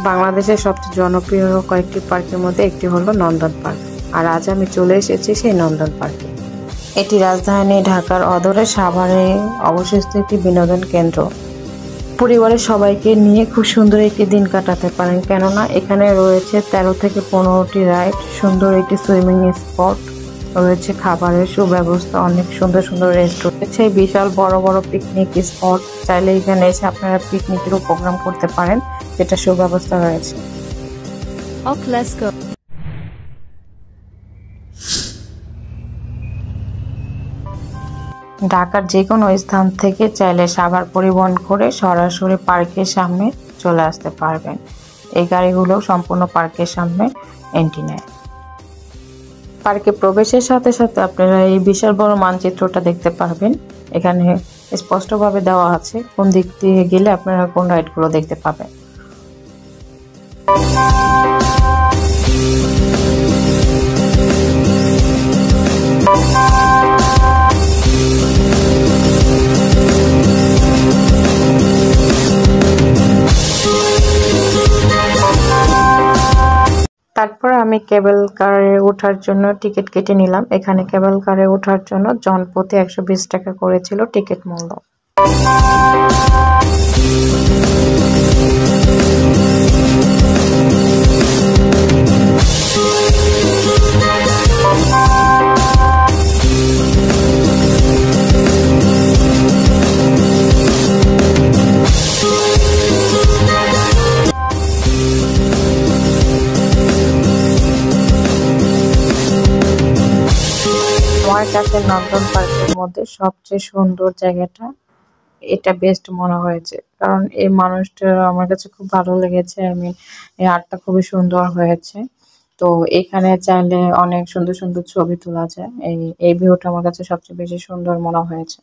বাংলাদেশের সবচেয়ে জনপ্রিয় কয়েকটি পার্কের মধ্যে একটি হলো নন্দন পার্ক। আর আজ আমি চলে এসেছি সেই নন্দন পার্কে। এটি রাজধানী ঢাকার অদূরে সাভারে অবস্থিত একটি বিনোদন কেন্দ্র। পরিবারের সবাইকে নিয়ে খুব সুন্দর একটি দিন কাটাতে পারেন, কেননা এখানে রয়েছে 13 থেকে 15টি রাইড, সুন্দর একটি সুইমিং স্পট রয়েছে, খাবারের সুব্যবস্থা, অনেক সুন্দর সুন্দর রেস্টুরেন্ট রয়েছে, বিশাল বড় বড় পিকনিক স্পট। চাইলে এখানে এসে আপনারা পিকনিকেরও প্রোগ্রাম করতে পারেন, যেটা সুব্যবস্থা রয়েছে। Let's go. ঢাকার যে কোনো স্থান থেকে চাইলে সাভার পরিবহন করে সরাসরি পার্কের সামনে চলে আসতে পারবেন। এই গাড়িগুলো সম্পূর্ণ পার্কের সামনে এন্ট্রি নেয়। পার্কে প্রবেশের সাথে সাথে আপনারা এই বিশাল বড় মানচিত্রটা দেখতে পারবেন। এখানে স্পষ্টভাবে দেওয়া আছে কোন দিক দিয়ে গেলে আপনারা কোন রাইডগুলো দেখতে পাবেন। তারপর আমি কেবল কারে ওঠার জন্য টিকিট কেটে নিলাম। এখানে কেবল কারে ওঠার জন্য জনপ্রতি 120 টাকা করেছিল টিকিট মূল্য। আমার কাছে নন্দন পার্কের মধ্যে সবচেয়ে সুন্দর জায়গাটা এটা বেস্ট মনে হয়েছে, কারণ এই মানুষটা আমার কাছে খুব ভালো লেগেছে। এই আর্টটা খুবই সুন্দর হয়েছে। তো এখানে চাইলে অনেক সুন্দর সুন্দর ছবি তোলা যায়। এই ভিউটা আমার কাছে সবচেয়ে বেশি সুন্দর মনে হয়েছে।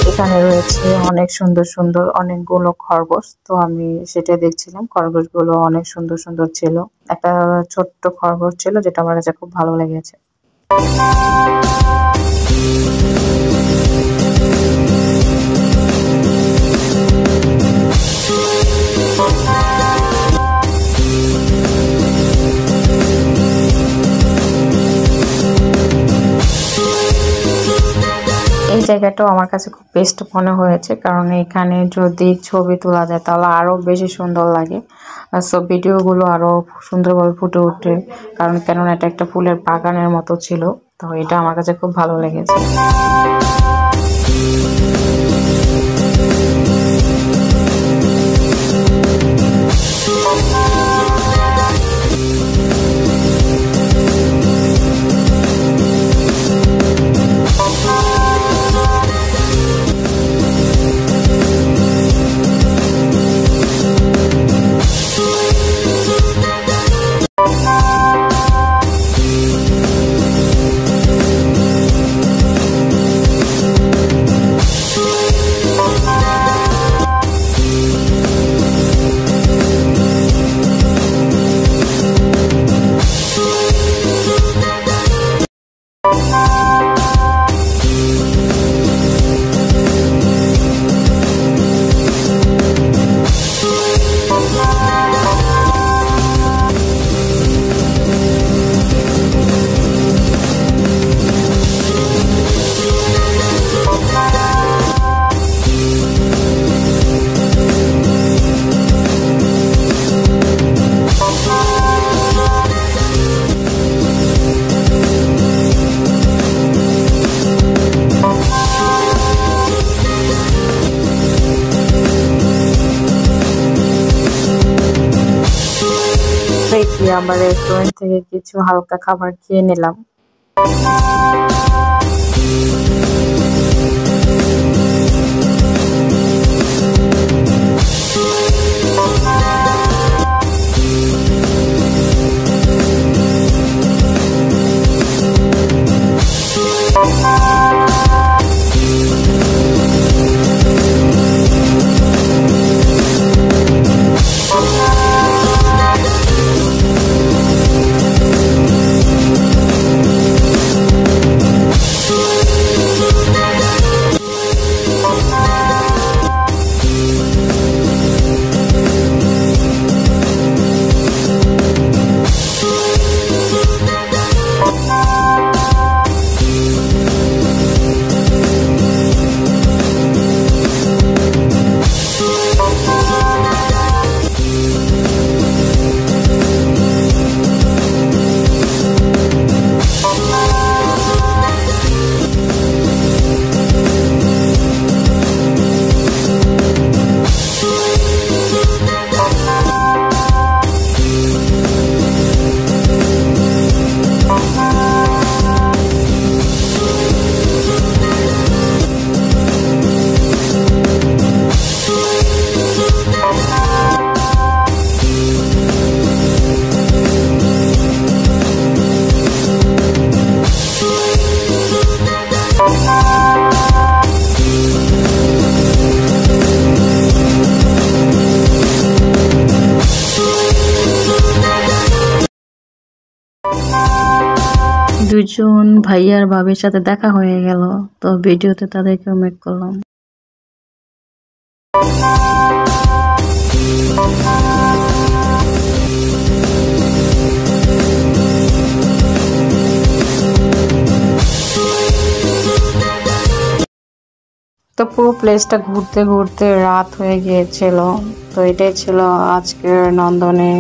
এখানে রয়েছে অনেক সুন্দর সুন্দর অনেকগুলো খরগোশ। তো আমি সেটা দেখছিলাম, খরগোশগুলো অনেক সুন্দর সুন্দর ছিল। একটা ছোট্ট খরগোশ ছিল যেটা আমার কাছে খুব ভালো লেগেছে। এই জায়গাটাও আমার কাছে খুব বেস্ট মনে হয়েছে, কারণ এখানে যদি ছবি তোলা যায় তাহলে আরো বেশি সুন্দর লাগে। সো ভিডিওগুলো আরো সুন্দরভাবে ফুটে ওঠে, কারণ কেননা এটা একটা ফুলের বাগানের মতো ছিল। তো এটা আমার কাছে খুব ভালো লেগেছে। গিয়ে আমরা রেস্টুরেন্ট থেকে কিছু হালকা খাবার খেয়ে নিলাম। দুজন ভাইয়ার ভাবির সাথে দেখা হয়ে গেল, তো ভিডিওতে তাদেরকেও মেক করলাম। তো পুরো প্লেসটা ঘুরতে ঘুরতে রাত হয়ে গিয়েছিল। তো এটাই ছিল আজকের নন্দনে